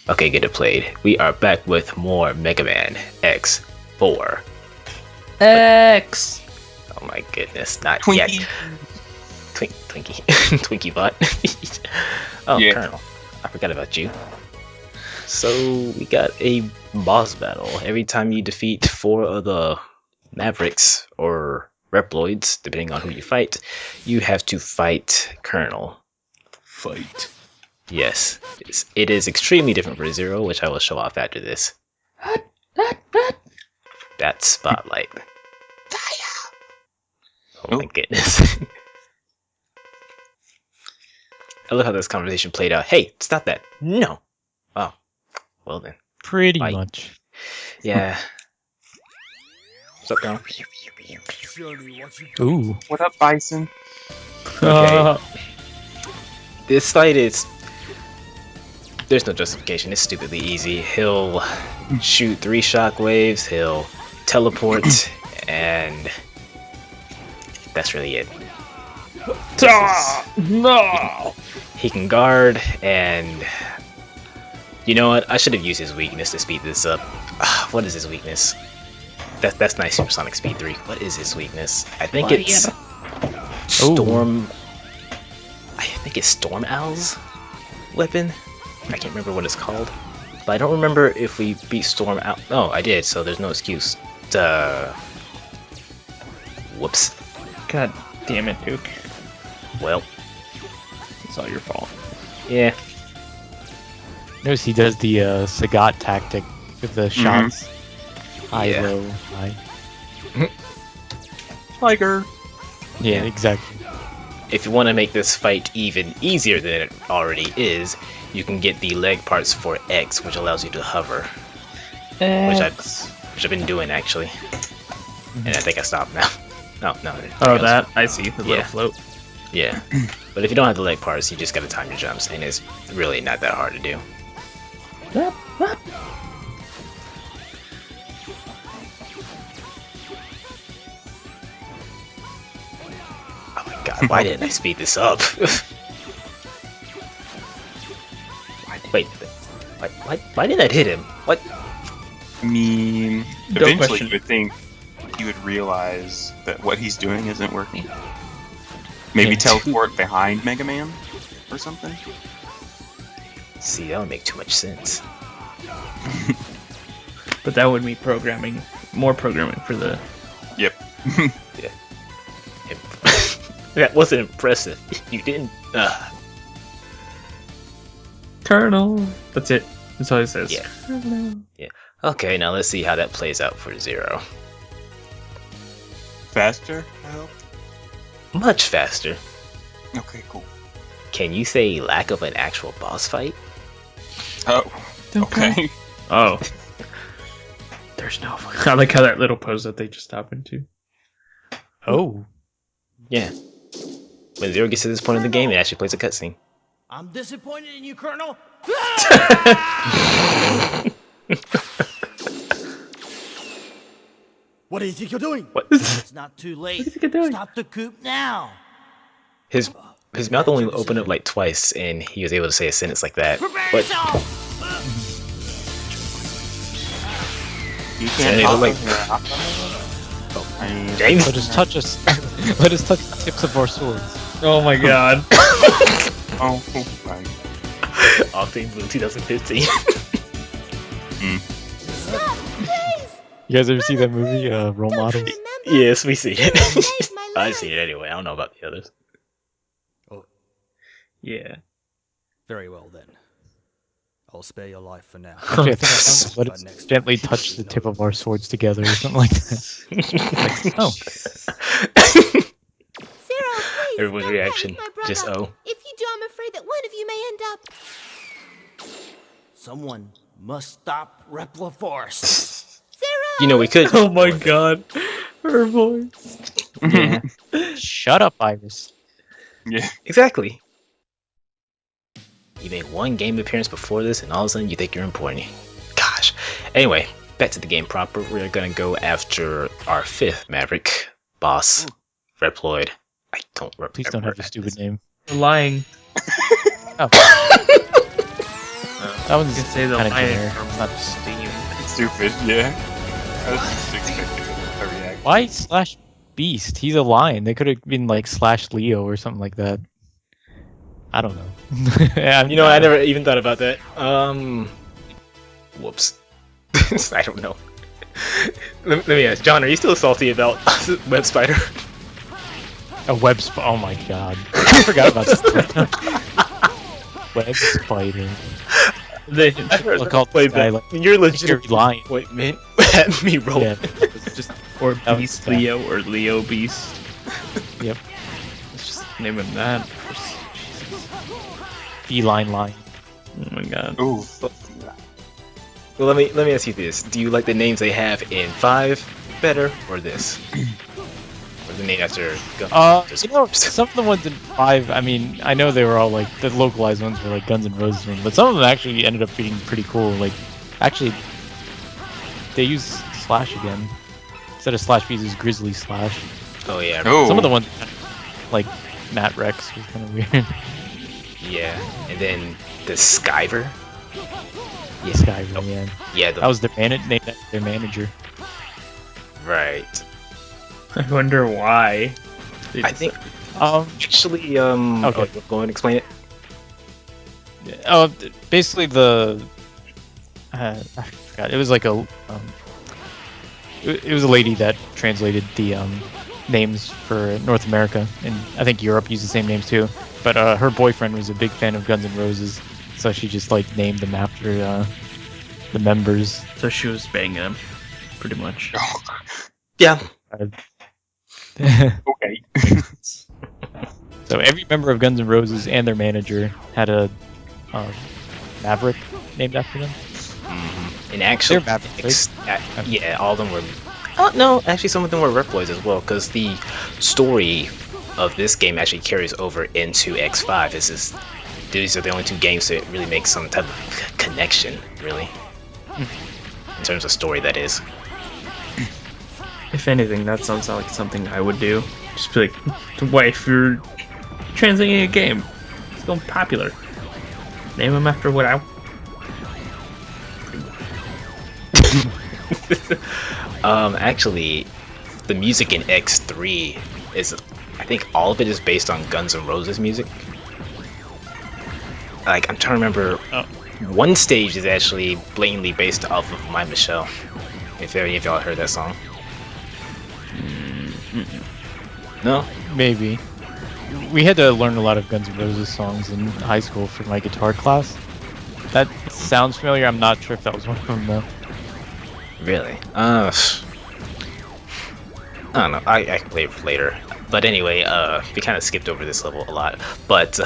Okay, get it played. We are back with more Mega Man X4. X! Oh my goodness, not Twinkie. yet. Twinkie. Twinkie bot. Oh, Yeah. Colonel. I forgot about you. So, we got a boss battle. Every time you defeat 4 of the Mavericks or Reptoids, depending on who you fight, you have to fight Colonel. Fight. Yes, it is extremely different for Zero, which I will show off after this. That spotlight. Oh my goodness. I love how this conversation played out. Hey, stop that. No. Oh, well then. Pretty Bye. much. Yeah. What's up, Colonel? Ooh. What up, Bison? Okay. This fight is... There's no justification. It's stupidly easy. He'll shoot 3 shockwaves, he'll teleport, and that's really it. No! He can guard, and you know what? I should have used his weakness to speed this up. What is his weakness? That's nice. Supersonic Speed 3. What is his weakness? I think it's Storm. I think it's Storm Owl's weapon. I can't remember what it's called, but I don't remember if we beat Storm Owl. Oh, I did. So there's no excuse. Whoops. God damn it, Duke. Well, It's all your fault. yeah. Notice he does the Sagat tactic with the shots. High, Yeah. low, high. Tiger. Yeah, exactly. If you want to make this fight even easier than it already is, you can get the leg parts for X, which allows you to hover, which I've been doing actually, and I think I stopped now. No. Oh, that? I see. The Yeah. little float. Yeah, but if you don't have the leg parts, you just gotta time your jumps, and it's really not that hard to do. Oh my god, why didn't I speed this up? Wait, why did that hit him? What? I mean, No eventually question. you would think he would realize that what he's doing isn't working. Maybe Yeah. teleport behind Mega Man or something. See, that would make too much sense. But that would be programming. More programming for the... Yep. That wasn't impressive. You didn't. Colonel. That's it. That's all it says. Yeah. Colonel. Okay, now let's see how that plays out for Zero. Faster, I hope. Much faster. Okay, cool. Can you say lack of an actual boss fight? Oh, okay. Oh. There's no. I like how that little pose that they just stop into. Oh. Yeah. When Zero gets to this point in the game, it actually plays a cutscene. I'm disappointed in you, Colonel. What do you think you're doing? What? It's not too late. What do you think you're doing? Stop the coup now. His mouth only opened up like twice, and he was able to say a sentence like that. Prepare But yourself. You Yeah, can't they hop look in here. I mean, James. Let us touch us. Let us touch the tips of our swords. Oh my god. oh, right. Octane Blue 2015. You guys ever see that movie, Role Models? Yes, we see it. I've seen it anyway. I don't know about the others. Yeah. Very well then. I'll spare your life for now. Actually, I think I found it. Let us gently touch the tip of our swords together or something like that. Oh. Zero, please, Everyone's don't reaction, panic, my just brother. oh. If you do, I'm afraid that one of you may end up. Someone must stop Repla Force. Zero! You know, we could. Oh my god. Her voice. Yeah, Shut up, Iris. Yeah. exactly. You made one game appearance before this, and all of a sudden you think you're important. Gosh. Anyway, back to the game proper. We're gonna go after our 5th Maverick boss, Reptoid. I don't remember. Please don't have a stupid name. You're lying. Oh. That one's You could say the kind of lion generic. from Not- Steam. Stupid, yeah. I was just expecting a reaction. Why slash Beast? He's a lion. They could have been like slash Leo or something like that. I don't know. You know, I never even thought about that. Whoops. I don't know. Let me ask, John, are you still salty about Web Spider? A web spider. Oh my god. I forgot about this. Web spider. I heard I'll call wait, this guy, but like, you're legit scary lion. Wait, man, had me roll. Yeah. It's just or That was Beast bad. Leo or Leo Beast. Yep. Let's just name him that. Feline lion. Oh my god. Ooh. Well, let me ask you this: do you like the names they have in 5 better, or this? Or the name after? You know, some of the ones in 5, I mean, I know they were all like, the localized ones were like Guns N' Roses, but some of them actually ended up being pretty cool. Like, actually, they use Slash again. Instead of Slash, we use Grizzly Slash. Oh yeah. Oh. Some of the ones, like Matt Rex, was kind of weird. Yeah, and then the Skyver. Yeah, Skyrim, yeah. yeah, That was their named after their manager. right. I wonder why. They I think actually, Okay. oh, go and explain it. Basically I forgot. It was like it was a lady that translated the names for North America, and I think Europe used the same names too. But her boyfriend was a big fan of Guns N' Roses, so she just like named them after the members. So she was banging him, pretty much. Yeah. Okay. So every member of Guns N' Roses and their manager had a Maverick named after them. And actually, They're Mavericks, yeah, all of them were. Oh no, actually, some of them were Reptoids as well, because the story of this game actually carries over into X5. These are the only 2 games that really make some type of connection, really, in terms of story. That is. If anything, that sounds like something I would do. Just be like, why, if you're translating a game, it's going popular. Name him after what I. Actually, the music in X3 is, I think all of it is based on Guns N' Roses music. Like, I'm trying to remember, one stage is actually blatantly based off of My Michelle. If any of y'all heard that song. No? Maybe. We had to learn a lot of Guns N' Roses songs in high school for my guitar class. That sounds familiar. I'm not sure if that was one of them though. Really? I don't know. I can play it later. But anyway, we kind of skipped over this level a lot. But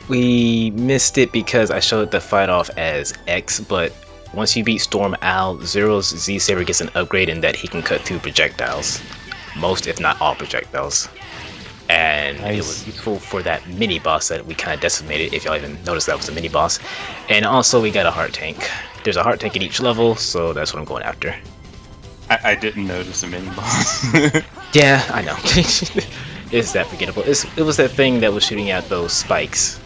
we missed it because I showed the fight off as X. But once you beat Storm Owl, Zero's Z-Saber gets an upgrade in that he can cut through projectiles. Most, if not all, projectiles. And it was useful for that mini boss that we kind of decimated, if y'all even noticed that was a mini boss. And also, we got a heart tank. There's a heart tank in each level, so that's what I'm going after. I didn't notice a mini boss. Yeah, I know. It's that forgettable. It was that thing that was shooting out those spikes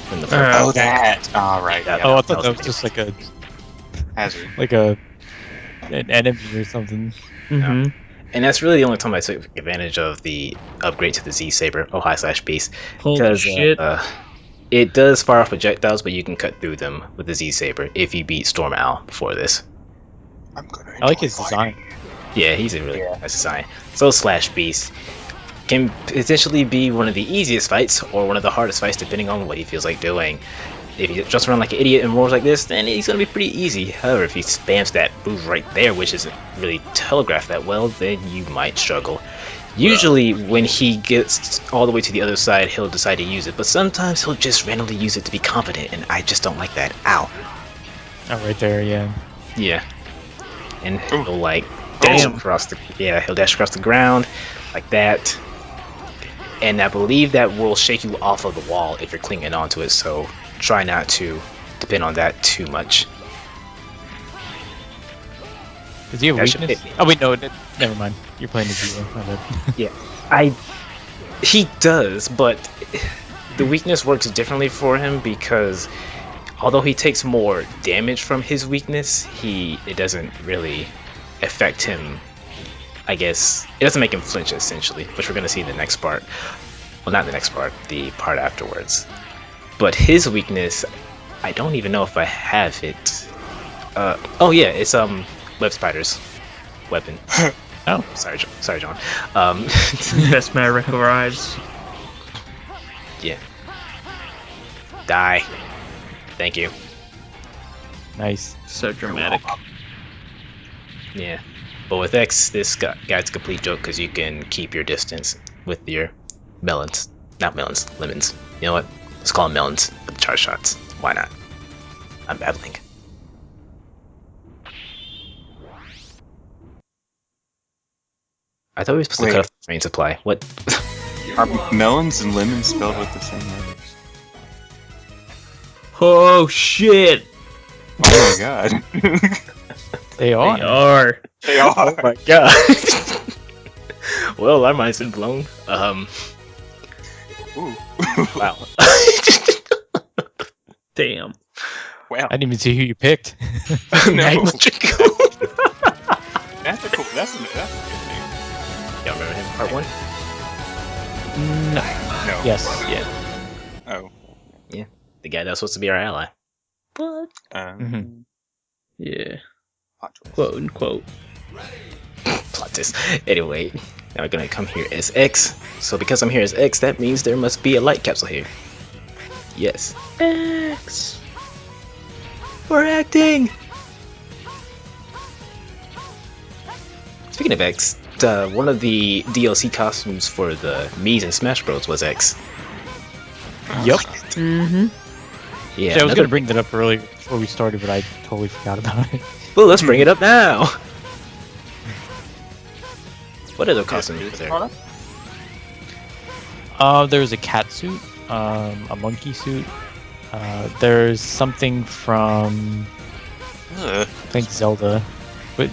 from the front. Oh, that. All right. Yeah. Yeah. Oh, I thought that was just like Hazard. an enemy or something. Mm-hmm. And that's really the only time I took advantage of the upgrade to the Z-Saber, /Beast. Holy Because shit. it does fire off projectiles, but you can cut through them with the Z-Saber if you beat Storm Owl before this. I'm gonna I like his enjoy design. Yeah, he's a really nice design. So /Beast can potentially be one of the easiest fights or one of the hardest fights depending on what he feels like doing. If he jumps around like an idiot and roars like this, then he's going to be pretty easy. However, if he spams that move right there, which isn't really telegraphed that well, then you might struggle. Usually, when he gets all the way to the other side, he'll decide to use it, but sometimes he'll just randomly use it to be confident, and I just don't like that. Ow. Oh, right there, yeah. Yeah. And Ooh. he'll like dash Damn. across the he'll dash across the ground like that. And I believe that will shake you off of the wall if you're clinging onto it, so try not to depend on that too much. Does he have That should weakness? hit me. Oh wait, no, never mind. You're playing the Zero. My bad. He does, but the weakness works differently for him because although he takes more damage from his weakness, it doesn't really affect him. I guess it doesn't make him flinch essentially, which we're gonna see in the next part. Well, not the next part, the part afterwards. But his weakness, I don't even know if I have it. Oh yeah, it's web spiders weapon. Oh, sorry, John. Best Maverick arrives. Yeah. Die. Thank you. Nice. So dramatic. Yeah. But with X, this guy's a complete joke because you can keep your distance with your melons. Not melons, lemons. You know what? Let's call them melons with the charge shots. Why not? I'm battling. I thought we were supposed to cut off the train supply. What? Are melons and lemons spelled with the same letters? Oh shit! Oh my god. They are. They are. They are. Oh my god. Well, our mind's been blown. Ooh. Wow. Damn. Wow. I didn't even see who you picked. Magma Dragoon. That's a good thing. Y'all remember him? Part 1? No. No. Yes. Yeah. Oh. Yeah. The guy that was supposed to be our ally. What? Mhm. Yeah. Plot twist. Quote unquote. Plot twist. Anyway, now we're gonna come here as X. So because I'm here as X, that means there must be a light capsule here. Yes. X. We're acting! Speaking of X, one of the DLC costumes for the Mii's and Smash Bros was X. Yep. Mm-hmm. Yeah, I was gonna bring that up earlier before we started, but I totally forgot about it. Well, let's bring it up now! What other costumes was there? There's a cat suit, a monkey suit. There's something from I think Zelda, but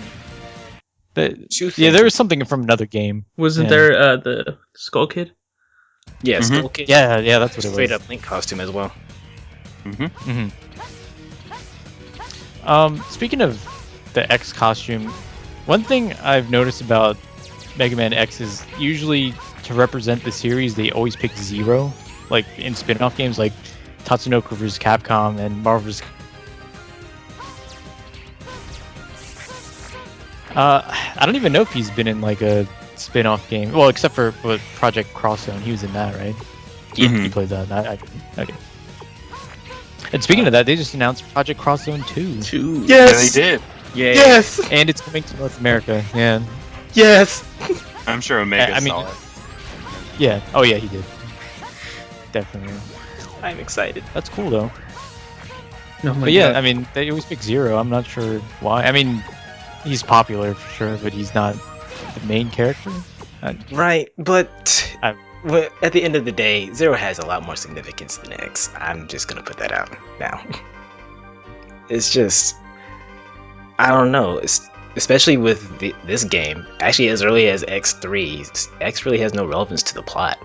yeah, there was something from another game. Wasn't Yeah. there the Skull Kid? Yeah, Mhm. Skull Kid. Yeah, that's what it was. Straight up Link costume as well. Mm-hmm. Speaking of the X costume, one thing I've noticed about Mega Man X is usually to represent the series, they always pick Zero, like in spin-off games like Tatsunoko vs. Capcom and Marvel's. I don't even know if he's been in like a spin-off game. Well, except for Project Cross Zone, he was in that, right? Yeah. He played that. Okay. And speaking of that, they just announced Project Cross Zone 2. Two. Yeah, they did. Yeah. Yes! And it's coming to North America. Yeah. Yes! I'm sure Omega I mean- saw it. Yeah. Oh yeah, he did. Definitely. I'm excited. That's cool though. Oh my But yeah, God. I mean, they always pick Zero. I'm not sure why. I mean, he's popular for sure, but he's not the main character. Right, but I- well, at the end of the day, Zero has a lot more significance than X. I'm just gonna put that out now. It's just, I don't know. Especially with this game, actually as early as X3, X really has no relevance to the plot.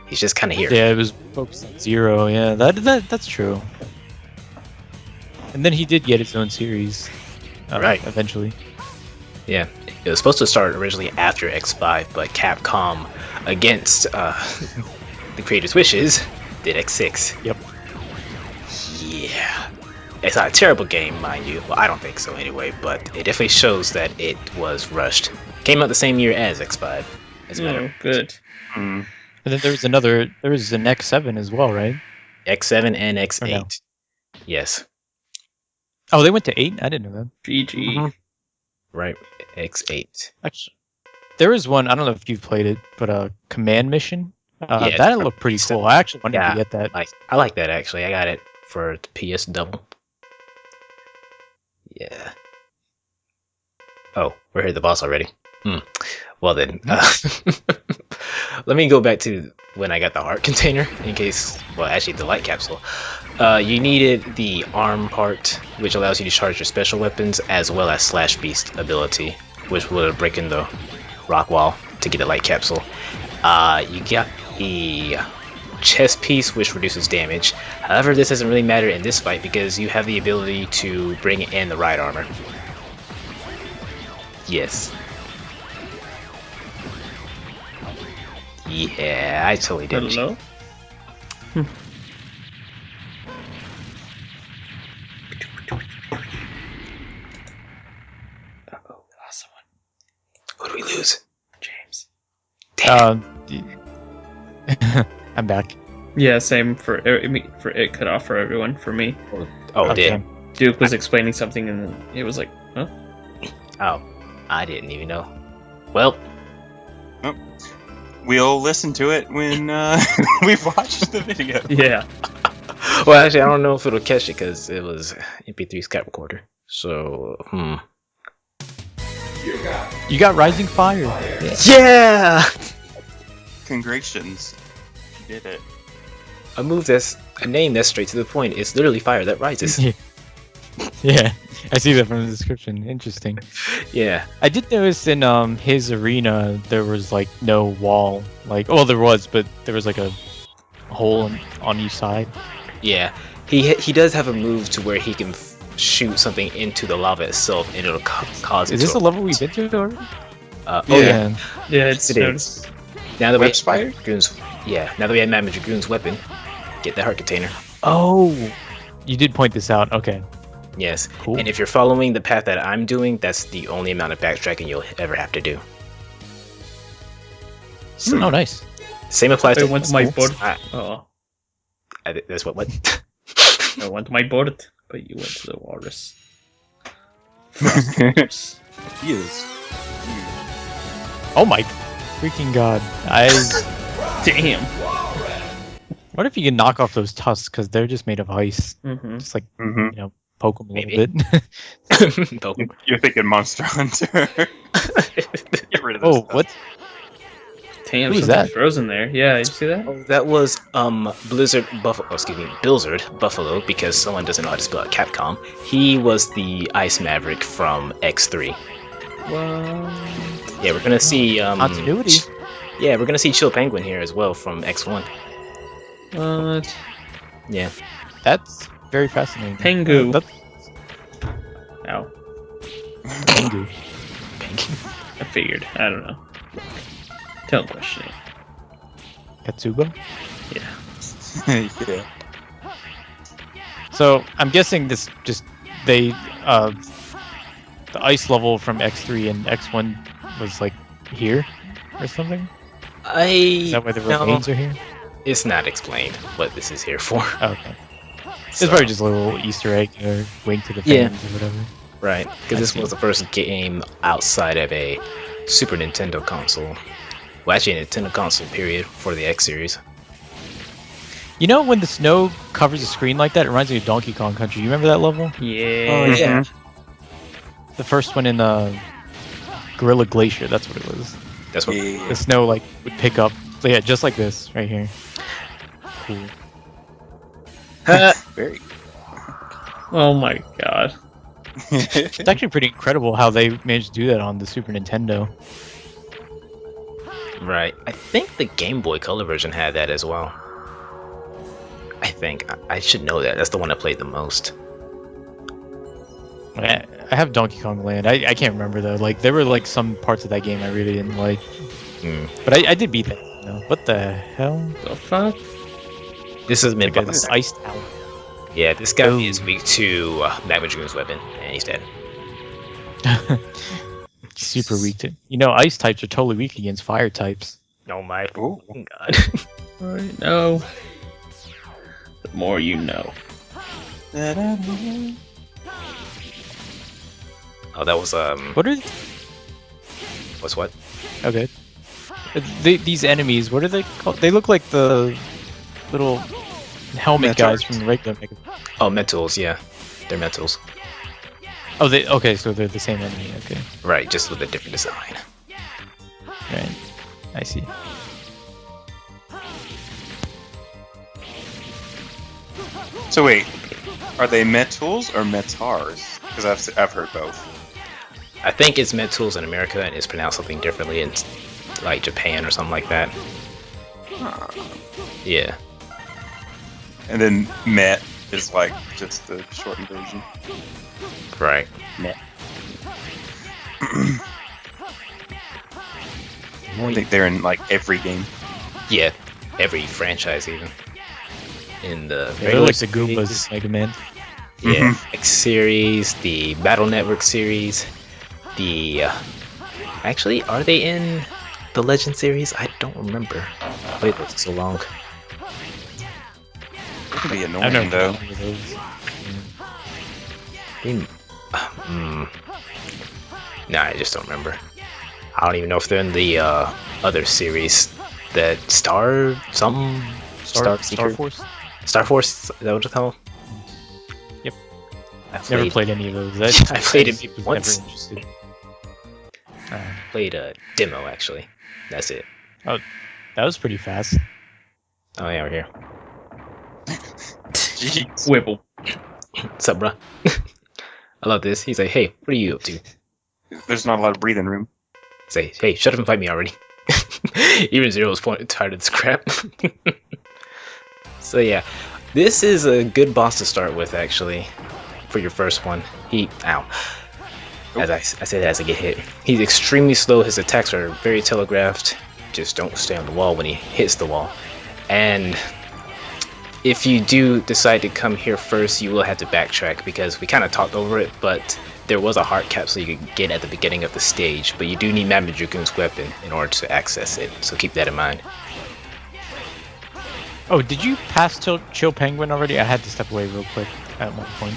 He's just kind of here. Yeah, it was focused on Zero. Yeah, that's true. And then he did get his own series, Right. Eventually. Yeah, it was supposed to start originally after X5, but Capcom, against the creators' wishes, did X6. Yep. Yeah. It's not a terrible game, mind you. Well, I don't think so anyway, but it definitely shows that it was rushed. Came out the same year as X5, as a matter Oh, of good. Mm. And then there was an X7 as well, right? X7 and X8. Or no? Yes. Oh, they went to 8? I didn't know that. GG. Mhm. Right, X8. Actually, there is one, I don't know if you've played it, but a command mission. Yeah, That looked pretty cool. I actually wanted Yeah. to get that. I like that actually. I got it for the PS Double. Yeah. Oh, we're here at the boss already. Well then, let me go back to when I got the heart container, in case, well actually the light capsule. You needed the arm part, which allows you to charge your special weapons, as well as Slash Beast ability, which would break in the rock wall to get the light capsule. You got the chest piece, which reduces damage. However, this doesn't really matter in this fight because you have the ability to bring in the ride armor. Yes. Yeah, I totally did. Hello? Uh-oh, lost someone. What do we lose? James. I'm back. Yeah, same for it cut off for everyone. For me, Oh, Okay. damn. Duke was explaining something and then it was like, huh? Oh, I didn't even know. Well, We'll listen to it when we've watched the video. Yeah. well, actually, I don't know if it'll catch it because it was MP3 Skype recorder. So, You got Rising Fire. Yeah! Congratulations. You did it. A name that's straight to the point. It's literally fire that rises. Yeah, I see that from the description. Interesting. Yeah. I did notice in his arena there was like no wall. Like, well, there was, but there was like a hole on each side. Yeah. He does have a move to where he can shoot something into the lava itself, and it'll cause it. Is this a level we've been to already? Oh yeah. Yeah, it's It is. Now that we have Spire? Dragoon's, now that we have Magma Dragoon's weapon, get that heart container. Oh, you did point this out. Okay. Yes. Cool. And if you're following the path that I'm doing, that's the only amount of backtracking you'll ever have to do. Oh, nice. Same applies I to went to my board. I- Oh, That's what? I went to my board, but you went to the Walrus. He is. Oh my freaking god! Damn. What if you can knock off those tusks because they're just made of ice? Mm-hmm. Just like Mm-hmm. poke them a Maybe. little bit. Poke 'em. You're thinking Monster Hunter. Get rid of this Oh, stuff. what? Damn, Who is something's that? frozen there. Yeah, you see that? Oh, that was Blizzard Buffalo. Oh, excuse me, Blizzard Buffalo, because someone doesn't know how to spell it. Capcom. He was the Ice Maverick from X3. What? Yeah, we're gonna see Continuity. Yeah, we're gonna see Chill Penguin here as well from X1. What? Yeah. That's very fascinating. Pengu. That's Ow. Pengu. I figured. I don't know. Don't question it. Katsuba. Yeah. Yeah. So I'm guessing this just the ice level from X3 and X1 was like here or something. Is that why the remains are here? It's not explained what this is here for. Oh, okay. So- It's probably just a little Easter egg or wink to the Yeah. fans or whatever. Right, because I this see. was the first game outside of a Super Nintendo console. Well, actually, a Nintendo console, period, for the X series. You know when the snow covers the screen like that, it reminds me of Donkey Kong Country. You remember that level? Yeah. yeah. The first one in Gorilla Glacier, that's what it was. That's what. Yeah. The snow like would pick up. So yeah, just like this right here. Cool. Very. Oh my god. It's actually pretty incredible how they managed to do that on the Super Nintendo. Right. I think the Game Boy Color version had that as well. I think. I should know that. That's the one I played the most. I have Donkey Kong Land. I can't remember though. Like there were like some parts of that game I really didn't like, Hmm. but I did beat that. You know? What the hell? The fuck? This is mid Like this ice tower. Yeah, this guy Oh. is weak to Magma Dragoon's weapon, and he's dead. Super weak to. You know, ice types are totally weak against fire types. Oh my Ooh. god. Alright, no. The more you know. Oh, that was What are? what's what? Okay. These enemies, what are they called? They look like the little helmet guys from the regular Mega. Oh, Mentals. Yeah, they're Mentals. Oh, okay, so they're the same enemy. Okay, Right, just with a different design. right. I see. So wait, are they metals or metars? Because I've heard both. I think it's Mentals in America, and it's pronounced something differently in like Japan or something like that. Yeah. And then Met is like just the shortened version. Right. Met. I think they're in like every game. Yeah, every franchise even. In the They're like the Goombas, Mega Man. Yeah, X series, the Battle Network series, the actually, are they in the Legend series? I don't remember. I played those so long. It can be I've annoying never though. played any of those. Nah, I just don't remember. I don't even know if they're in the other series. The Star something? Star Secret? Force? Star Force? Is that what it's called? Yep. I Never played any of those. I played it was once. Never interested. Played a demo actually. That's it. That was pretty fast. Oh yeah, we're here. Jeez. Whipple. What's up, bruh? I love this. He's like, hey, what are you up to? There's not a lot of breathing room. Say, hey, shut up and fight me already. Even Zero's tired of this crap. So yeah, this is a good boss to start with actually, for your first one. As I said, as I get hit, he's extremely slow. His attacks are very telegraphed. Just don't stay on the wall when he hits the wall. And if you do decide to come here first, you will have to backtrack because we kind of talked over it, but there was a heart capsule you could get at the beginning of the stage, but you do need Magma Dragoon's weapon in order to access it, so keep that in mind. Oh, did you pass Chill Penguin already? I had to step away real quick at one point.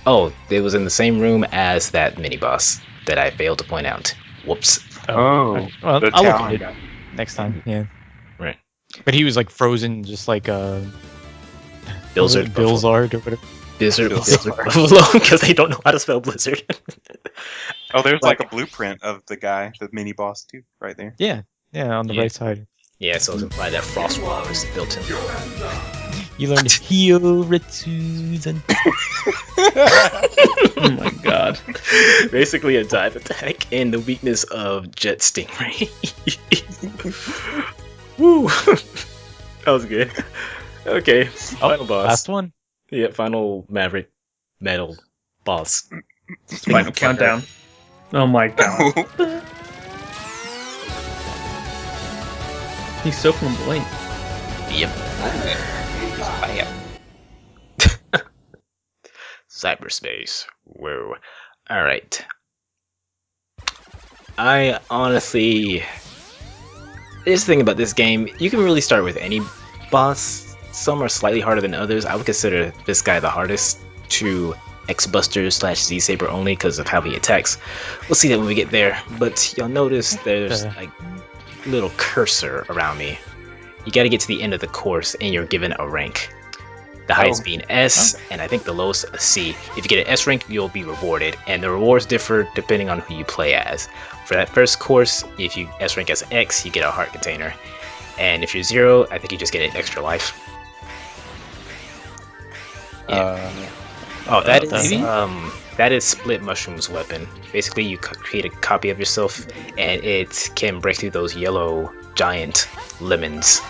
Oh, it was in the same room as that mini-boss that I failed to point out. Whoops. Oh, well, the I'll look tower at it guy. next time. Yeah, Right. but he was like frozen, just like Blizzard. Bilzard or whatever. Blizzard. Blizzard. Buffalo, because they don't know how to spell Blizzard. Oh, there's like a blueprint of the guy, the mini boss too, right there. Yeah, on the Yeah. right side. Yeah, so it's implied that Frost Walrus built in. You learned heal, Ritsus, and Oh my god. Basically a dive attack and the weakness of Jet Stingray. Woo! That was good. Okay, final boss. last one. Yeah, final Maverick Metal boss. Final countdown. Oh my god. He's so flamboyant. Yep. Cyberspace. Whoa. Alright. I honestly... Here's the thing about this game. You can really start with any boss. Some are slightly harder than others. I would consider this guy the hardest to X-Buster / Z-Saber only because of how he attacks. We'll see that when we get there. But you'll notice there's like little cursor around me. You gotta get to the end of the course and you're given a rank. The highest being S, and I think the lowest a C. If you get an S rank, you'll be rewarded, and the rewards differ depending on who you play as. For that first course, if you S rank as X, you get a heart container. And if you're 0, I think you just get an extra life. Yeah. That is Split Mushroom's weapon. Basically, you create a copy of yourself, and it can break through those yellow giant lemons.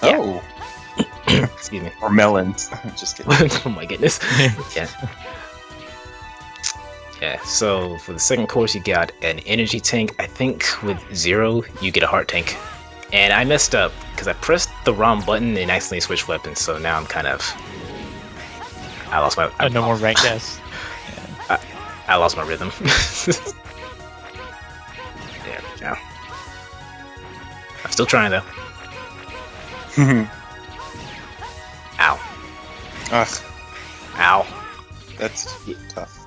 Yeah. Oh, Excuse me. or melons. Just kidding. Oh my goodness. Yeah. Yeah, so for the second course, you got an energy tank. I think with 0, you get a heart tank. And I messed up because I pressed the wrong button and accidentally switched weapons, so now I'm kind of... I lost my... No more rank S. I lost my rhythm. There we go. I'm still trying though. Ow. Ugh, Ow. that's tough.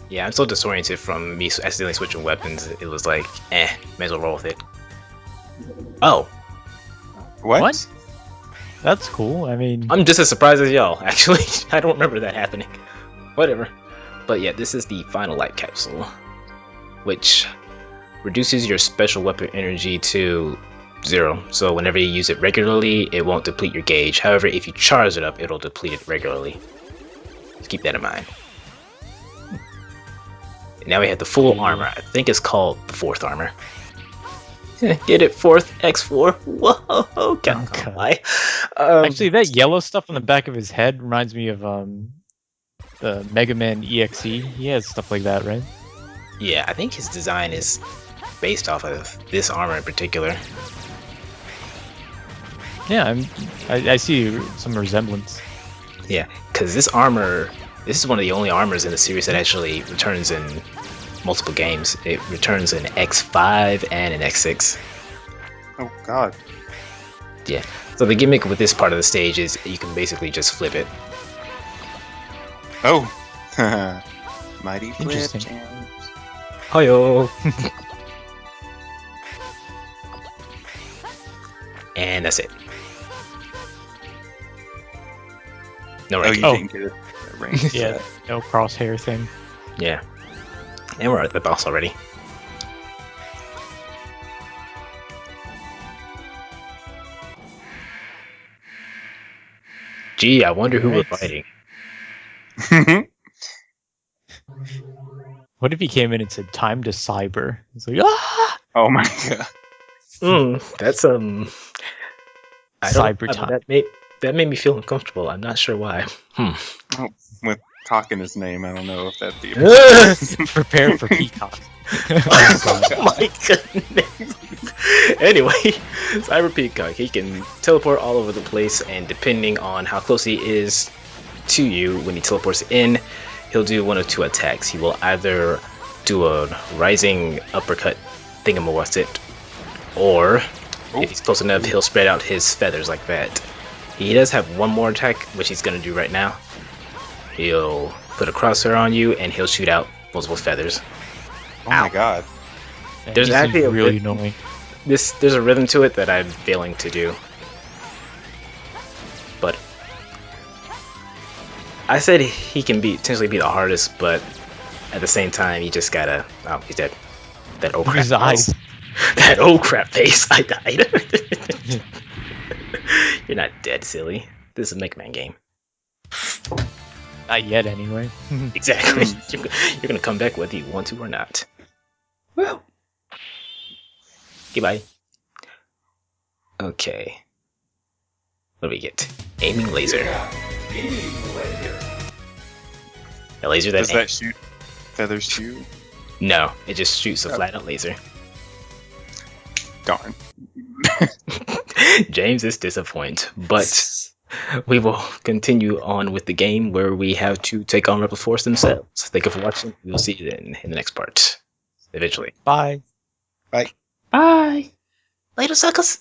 Yeah, I'm so disoriented from me accidentally switching weapons. It was like, may as well roll with it. Oh, What? That's cool. I mean, I'm just as surprised as y'all, actually. I don't remember that happening. Whatever. But yeah, this is the final life capsule, which reduces your special weapon energy to 0. So whenever you use it regularly, it won't deplete your gauge. However, if you charge it up, it'll deplete it regularly. Just keep that in mind. And now we have the full armor. I think it's called the 4th armor. Get it? 4th X4. Whoa! Capcom. Actually, that yellow stuff on the back of his head reminds me of the Mega Man EXE. He has stuff like that, right? Yeah, I think his design is based off of this armor in particular. Yeah, I see some resemblance. Yeah, because this armor, this is one of the only armors in the series that actually returns in multiple games. It returns in X5 and in X6. Oh God. Yeah, so the gimmick with this part of the stage is you can basically just flip it. Oh. Mighty flip Interesting. James. Hiyo! And that's it. No Oh, rank. you Oh. didn't get it. Rank. Yeah, no crosshair thing. Yeah. And we're at the boss already. Gee, I wonder who we're Alright. fighting. What if he came in and said, "Time to cyber"? It's like, ah! Oh my God. That's I don't Cyber know, time. that made me feel uncomfortable. I'm not sure why. With Cock in his name, I don't know if that'd be. Prepare for Peacock. Oh my goodness. Anyway, Cyber Peacock, he can teleport all over the place, and depending on how close he is to you when he teleports in, he'll do one of two attacks. He will either do a rising uppercut thingamawassit, or if he's close enough, he'll spread out his feathers like that. He does have one more attack, which he's going to do right now. He'll put a crosshair on you, and he'll shoot out multiple feathers. Oh my God. There's He seems actually a really bit- annoying. There's a rhythm to it that I'm failing to do. But I said he can potentially be the hardest, but at the same time, he just gotta. Oh, he's dead. That old crap His eyes. face. That old crap face. I died. You're not dead, silly. This is a Mega Man game. Not yet, anyway. Exactly. You're gonna come back whether you want to or not. Well. Goodbye. Okay. What do we get? Aiming laser. A laser that Does that shoot feathers shoot? No, it just shoots a flat out laser. Darn. James is disappointed, but we will continue on with the game where we have to take on Rebel Force themselves. Thank you for watching. We will see you then in the next part. Eventually. Bye. Bye. Later, suckers.